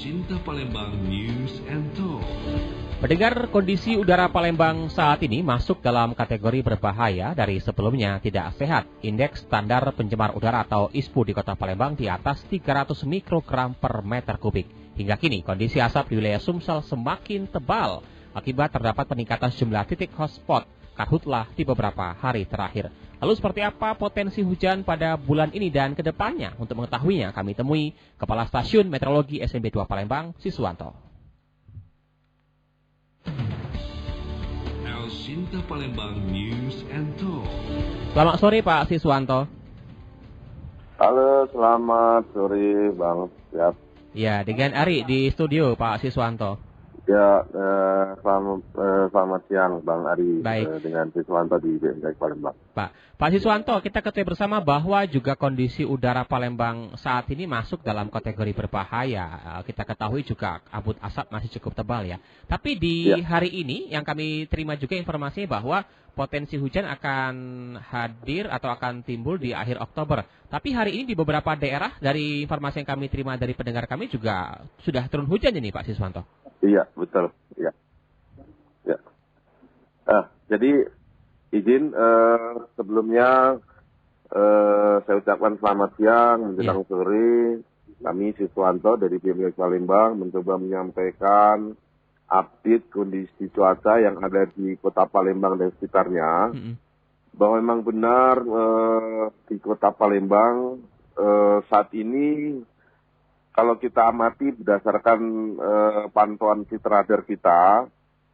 Cinta Palembang News and Talk. Pendengar, kondisi udara Palembang saat ini masuk dalam kategori berbahaya dari sebelumnya tidak sehat. Indeks standar pencemar udara atau ISPU di kota Palembang di atas 300 mikrogram per meter kubik. Hingga kini kondisi asap di wilayah Sumsel semakin tebal akibat terdapat peningkatan jumlah titik hotspot karhutlah di beberapa hari terakhir. Lalu seperti apa potensi hujan pada bulan ini dan ke depannya? Untuk mengetahuinya kami temui Kepala Stasiun Meteorologi SMB 2 Palembang, Siswanto. Cinta Palembang News and Talk. Selamat sore Pak Siswanto. Halo, selamat sore Bang. Siap. Ya, dengan Ari di studio Pak Siswanto. Ya, selamat siang Bang Ari. Baik. Dengan Siswanto di BMKG Palembang. Pak Siswanto, kita ketahui bersama bahwa juga kondisi udara Palembang saat ini masuk dalam kategori berbahaya. Kita ketahui juga kabut asap masih cukup tebal ya. Tapi di hari ini yang kami terima juga informasinya bahwa potensi hujan akan hadir atau akan timbul di akhir Oktober. Tapi hari ini di beberapa daerah dari informasi yang kami terima dari pendengar kami juga sudah turun hujan ini Pak Siswanto. Iya, betul. Ya. Jadi izin sebelumnya saya ucapkan selamat siang menjelang sore. Kami Siswanto dari BMKG Palembang mencoba menyampaikan update kondisi cuaca yang ada di kota Palembang dan sekitarnya. Bahwa memang benar di kota Palembang saat ini kalau kita amati berdasarkan pantauan Citra Radar kita,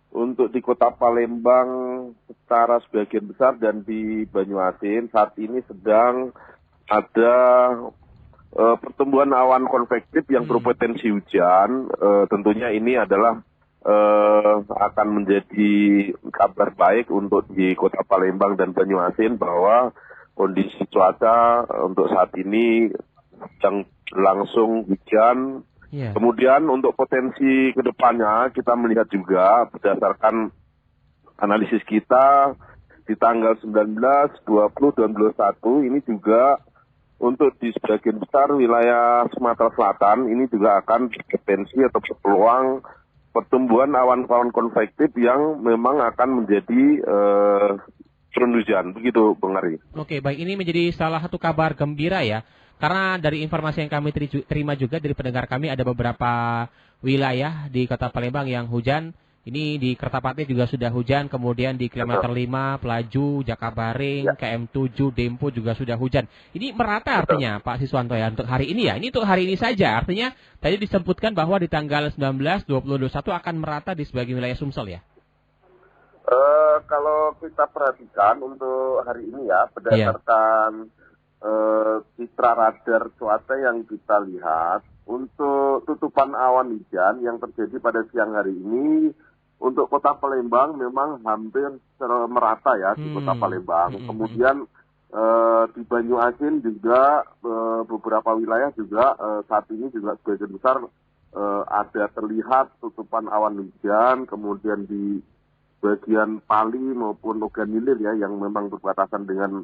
untuk di kota Palembang secara sebagian besar dan di Banyuasin saat ini sedang ada pertumbuhan awan konvektif yang berpotensi hujan. Tentunya ini adalah akan menjadi kabar baik untuk di kota Palembang dan Banyuasin bahwa kondisi cuaca untuk saat ini sedang langsung hujan. Kemudian untuk potensi kedepannya kita melihat juga berdasarkan analisis kita di tanggal 19, 20, dan 21 ini juga untuk di sebagian besar wilayah Sumatera Selatan ini juga akan berpotensi atau berpeluang pertumbuhan awan-awan konvektif yang memang akan menjadi turun hujan. Begitu Bang Ari. Oke, baik, ini menjadi salah satu kabar gembira ya. Karena dari informasi yang kami terima juga dari pendengar kami ada beberapa wilayah di kota Palembang yang hujan. Ini di Kertapati juga sudah hujan, kemudian di kilometer 5, Pelaju, Jakabaring, KM7, Dempo juga sudah hujan. Ini merata artinya Pak Siswanto ya untuk hari ini ya. Ini untuk hari ini saja. Artinya tadi disebutkan bahwa di tanggal 19, 20, 21 akan merata di sebagian wilayah Sumsel ya. Kalau kita perhatikan untuk hari ini ya berdasarkan citra radar cuaca yang kita lihat untuk tutupan awan hujan yang terjadi pada siang hari ini untuk kota Palembang memang hampir merata ya di kota Palembang. Kemudian di Banyuasin juga beberapa wilayah juga saat ini juga sebagian besar ada terlihat tutupan awan hujan. Kemudian di bagian Pali maupun Oganilir ya yang memang berbatasan dengan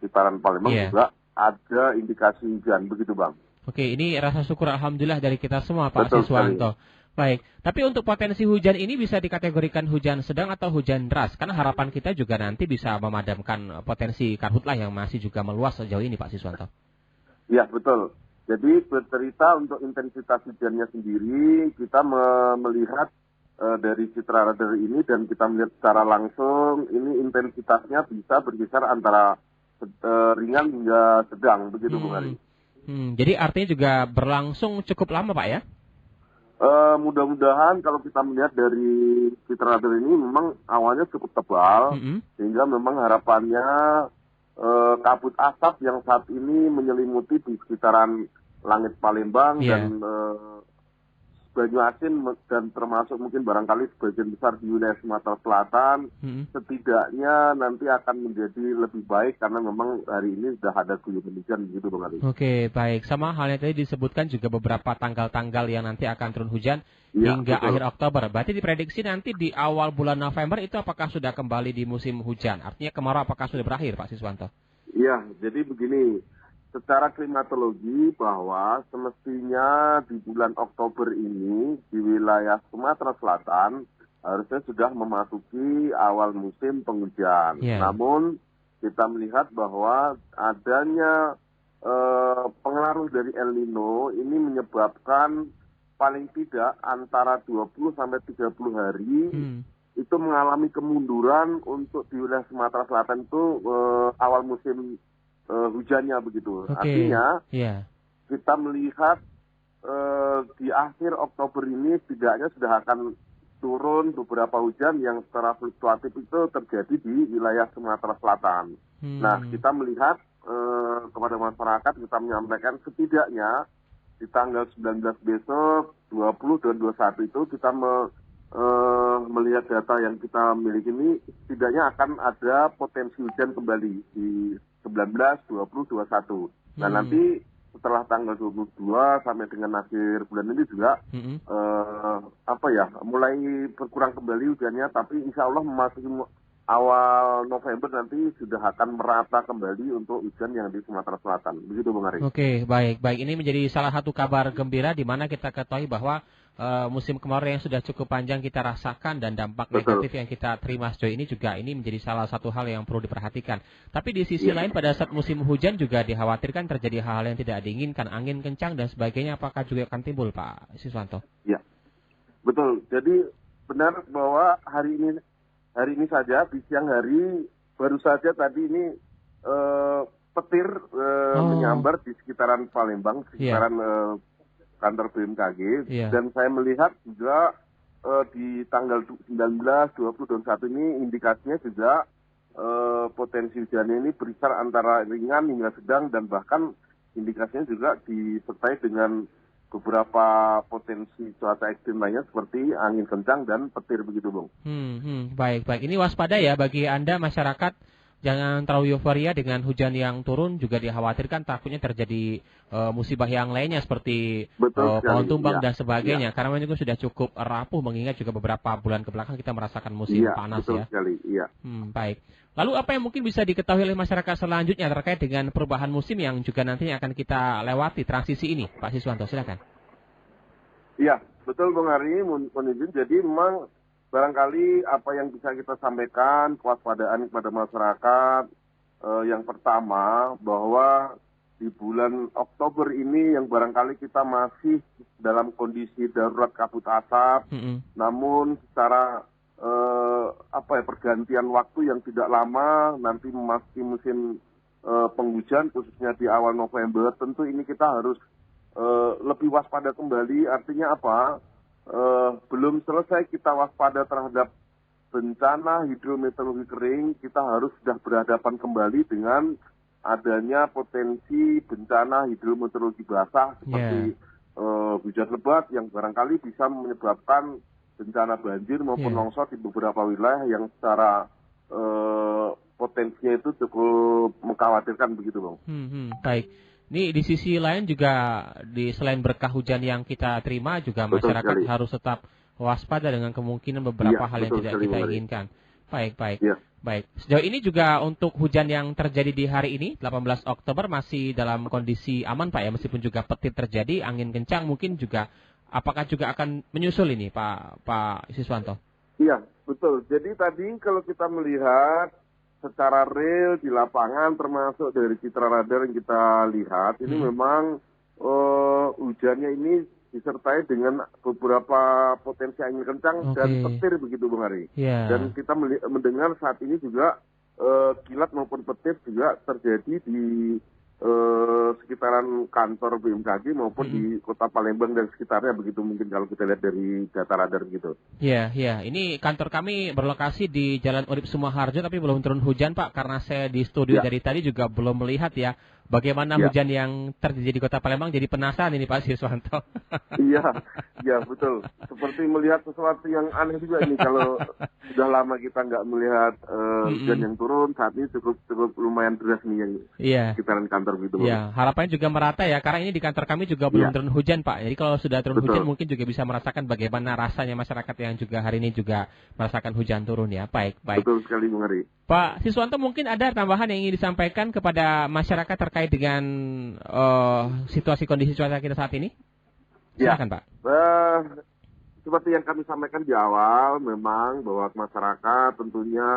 sekitaran Palembang juga ada indikasi hujan, begitu Bang. Oke, ini rasa syukur alhamdulillah dari kita semua Pak Siswanto. Baik, tapi untuk potensi hujan ini bisa dikategorikan hujan sedang atau hujan deras? Karena harapan kita juga nanti bisa memadamkan potensi karhutlah yang masih juga meluas sejauh ini Pak Siswanto. Iya, betul. Jadi bercerita untuk intensitas hujannya sendiri, kita melihat dari citra radar ini dan kita melihat secara langsung ini intensitasnya bisa berkisar antara ringan hingga sedang, begitu Bung Hari. Jadi artinya juga berlangsung cukup lama Pak ya? Mudah-mudahan kalau kita melihat dari citra radar ini memang awalnya cukup tebal, sehingga memang harapannya kabut asap yang saat ini menyelimuti di sekitaran langit Palembang dan Banyuasin dan termasuk mungkin barangkali sebagian besar di wilayah Sumatera Selatan setidaknya nanti akan menjadi lebih baik karena memang hari ini sudah ada guyur hujan begitu Bang Ali. Oke, baik. Sama halnya tadi disebutkan juga beberapa tanggal-tanggal yang nanti akan turun hujan hingga akhir Oktober. Berarti diprediksi nanti di awal bulan November itu apakah sudah kembali di musim hujan? Artinya kemarau apakah sudah berakhir Pak Siswanto? Iya, jadi begini. secara klimatologi bahwa semestinya di bulan Oktober ini di wilayah Sumatera Selatan harusnya sudah memasuki awal musim penghujan. Yeah. Namun kita melihat bahwa adanya pengaruh dari El Nino ini menyebabkan paling tidak antara 20 sampai 30 hari itu mengalami kemunduran untuk di wilayah Sumatera Selatan itu awal musim hujannya begitu. Artinya kita melihat di akhir Oktober ini setidaknya sudah akan turun beberapa hujan yang secara fluktuatif itu terjadi di wilayah Sumatera Selatan. Nah, kita melihat kepada masyarakat, kita menyampaikan setidaknya di tanggal 19 besok, 20 dan 21 itu kita melihat data yang kita miliki ini setidaknya akan ada potensi hujan kembali di 19, 20, 21. Nah nanti setelah tanggal 22 sampai dengan akhir bulan ini juga mulai berkurang kembali hujannya, tapi insya Allah memasuki awal November nanti sudah akan merata kembali untuk hujan yang di Sumatera Selatan. Begitu Bung Ari. Oke, baik. Ini menjadi salah satu kabar gembira di mana kita ketahui bahwa musim kemarau yang sudah cukup panjang kita rasakan dan dampak negatif yang kita terima sejauh ini juga ini menjadi salah satu hal yang perlu diperhatikan. Tapi di sisi lain pada saat musim hujan juga dikhawatirkan terjadi hal-hal yang tidak diinginkan, angin kencang dan sebagainya. Apakah juga akan timbul Pak Siswanto? Ya, betul. Jadi benar bahwa hari ini saja di siang hari baru saja tadi ini petir menyambar di sekitaran Palembang, sekitaran kantor BMKG, dan saya melihat juga di tanggal 19, 20, dan 1 ini indikasinya juga potensi hujannya ini berkisar antara ringan hingga sedang, dan bahkan indikasinya juga disertai dengan beberapa potensi cuaca ekstrim lainnya seperti angin kencang dan petir begitu Bung. Baik. Ini waspada ya bagi Anda masyarakat. Jangan terlalu euforia dengan hujan yang turun, juga dikhawatirkan takutnya terjadi musibah yang lainnya seperti pohon tumbang dan sebagainya. Karena memang juga sudah cukup rapuh mengingat juga beberapa bulan kebelakang kita merasakan musim panas betul sekali. Baik. Lalu apa yang mungkin bisa diketahui oleh masyarakat selanjutnya terkait dengan perubahan musim yang juga nantinya akan kita lewati transisi ini, Pak Siswanto, silakan. Iya, betul Bung Ari, jadi memang barangkali apa yang bisa kita sampaikan kewaspadaan kepada masyarakat, yang pertama bahwa di bulan Oktober ini yang barangkali kita masih dalam kondisi darurat kabut asap, namun secara pergantian waktu yang tidak lama nanti memasuki musim penghujan khususnya di awal November, tentu ini kita harus lebih waspada kembali. Artinya apa? Belum selesai kita waspada terhadap bencana hidrometeorologi kering, kita harus sudah berhadapan kembali dengan adanya potensi bencana hidrometeorologi basah seperti hujan lebat yang barangkali bisa menyebabkan bencana banjir maupun longsor di beberapa wilayah yang secara potensinya itu cukup mengkhawatirkan begitu Bang. Baik. Ini di sisi lain juga selain berkah hujan yang kita terima juga masyarakat harus tetap waspada dengan kemungkinan beberapa hal yang tidak kita inginkan. Baik. Baik. Sejauh ini juga untuk hujan yang terjadi di hari ini 18 Oktober masih dalam kondisi aman Pak ya, meskipun juga petir terjadi, angin kencang mungkin juga, apakah juga akan menyusul ini Pak Siswanto? Iya, betul. Jadi tadi kalau kita melihat secara real di lapangan termasuk dari citra radar yang kita lihat ini memang hujannya ini disertai dengan beberapa potensi angin kencang dan petir begitu Bung Hari. Dan kita mendengar saat ini juga kilat maupun petir juga terjadi di sekitaran kantor BMKG maupun di kota Palembang dan sekitarnya begitu, mungkin kalau kita lihat dari data radar gitu. Iya. Ini kantor kami berlokasi di Jalan Urip Sumoharjo tapi belum turun hujan Pak, karena saya di studio dari tadi juga belum melihat ya bagaimana hujan yang terjadi di kota Palembang. Jadi penasaran ini Pak Siswanto. Iya betul. Seperti melihat sesuatu yang aneh juga ini kalau sudah lama kita nggak melihat hujan yang turun, saat ini cukup lumayan deras nih yang sekitaran kantor gitu. Iya, harapannya juga merata ya, karena ini di kantor kami juga belum turun hujan Pak. Jadi kalau sudah turun hujan mungkin juga bisa merasakan bagaimana rasanya masyarakat yang juga hari ini juga merasakan hujan turun ya. Baik. Betul sekali Bung Hari. Pak Siswanto, mungkin ada tambahan yang ingin disampaikan kepada masyarakat terkait dengan situasi kondisi cuaca kita saat ini? Silakan, Pak. Seperti yang kami sampaikan di awal, memang bahwa masyarakat tentunya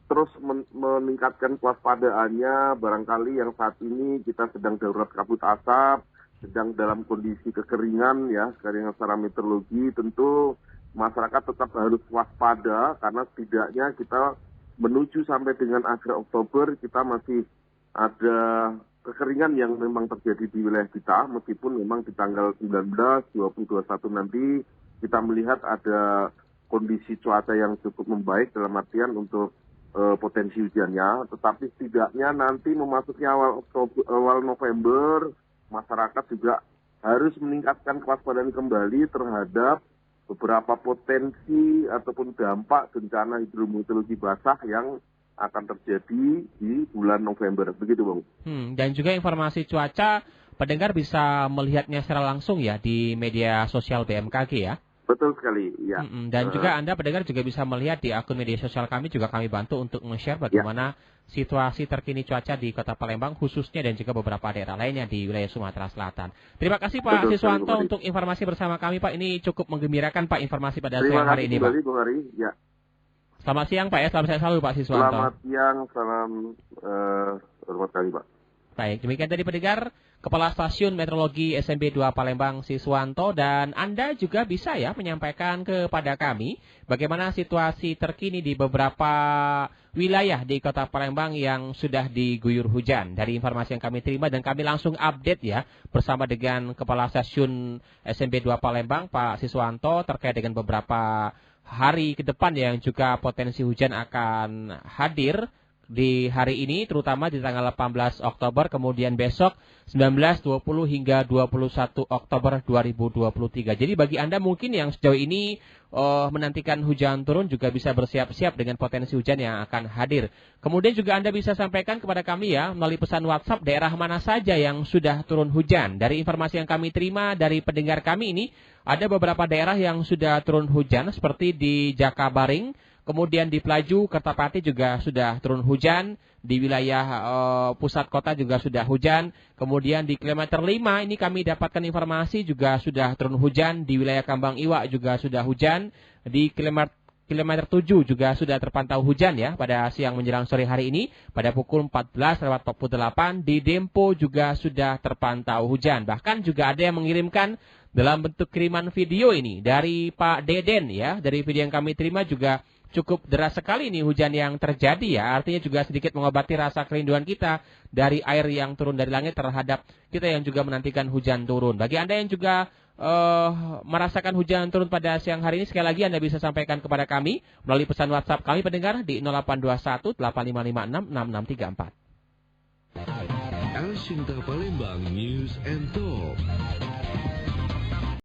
terus meningkatkan kewaspadaannya. Barangkali yang saat ini kita sedang darurat kabut asap, sedang dalam kondisi kekeringan ya, kekeringan secara meteorologi. Tentu masyarakat tetap harus waspada karena setidaknya kita menuju sampai dengan akhir Oktober kita masih ada kekeringan yang memang terjadi di wilayah kita, meskipun memang di tanggal 19, 20, 21 nanti kita melihat ada kondisi cuaca yang cukup membaik dalam artian untuk potensi hujannya, tetapi setidaknya nanti memasuki awal November, masyarakat juga harus meningkatkan kewaspadaan kembali terhadap beberapa potensi ataupun dampak bencana hidrometeorologi basah yang akan terjadi di bulan November. Begitu, Bang. Dan juga informasi cuaca, pendengar bisa melihatnya secara langsung ya di media sosial BMKG ya? Betul sekali, ya. Dan juga Anda pendengar juga bisa melihat di akun media sosial kami, juga kami bantu untuk nge-share bagaimana situasi terkini cuaca di Kota Palembang khususnya dan juga beberapa daerah lainnya di wilayah Sumatera Selatan. Terima kasih Pak Siswanto untuk informasi bersama kami, Pak. Ini cukup menggembirakan, Pak, informasi pada siang hari ini, Pak. Terima kasih kembali, Bung Ari. Ya. Selamat siang, Pak ya. Selamat siang selalu, Pak Siswanto. Selamat siang, salam hormat kami, Pak. Baik, demikian tadi pendengar, Kepala Stasiun Meteorologi SMB 2 Palembang Siswanto, dan Anda juga bisa ya menyampaikan kepada kami bagaimana situasi terkini di beberapa wilayah di Kota Palembang yang sudah diguyur hujan. Dari informasi yang kami terima dan kami langsung update ya bersama dengan Kepala Stasiun SMB 2 Palembang Pak Siswanto terkait dengan beberapa hari ke depan yang juga potensi hujan akan hadir di hari ini, terutama di tanggal 18 Oktober, kemudian besok 19, 20 hingga 21 Oktober 2023. Jadi bagi Anda mungkin yang sejauh ini menantikan hujan turun juga bisa bersiap-siap dengan potensi hujan yang akan hadir. Kemudian juga Anda bisa sampaikan kepada kami ya melalui pesan WhatsApp daerah mana saja yang sudah turun hujan. Dari informasi yang kami terima dari pendengar kami ini, ada beberapa daerah yang sudah turun hujan seperti di Jakabaring, kemudian di Pelaju, Kertapati juga sudah turun hujan. Di wilayah pusat kota juga sudah hujan. Kemudian di kilometer 5 ini kami dapatkan informasi juga sudah turun hujan. Di wilayah Kambang Iwa juga sudah hujan. Di kilometer 7 juga sudah terpantau hujan ya pada siang menjelang sore hari ini. Pada pukul 14:48 di Dempo juga sudah terpantau hujan. Bahkan juga ada yang mengirimkan dalam bentuk kiriman video ini dari Pak Deden ya. Dari video yang kami terima juga cukup deras sekali nih hujan yang terjadi ya. Artinya juga sedikit mengobati rasa kerinduan kita dari air yang turun dari langit terhadap kita yang juga menantikan hujan turun. Bagi Anda yang juga merasakan hujan turun pada siang hari ini, sekali lagi Anda bisa sampaikan kepada kami melalui pesan WhatsApp kami pendengar di 0821 8556 6634. El Shinta Palembang News and Talk.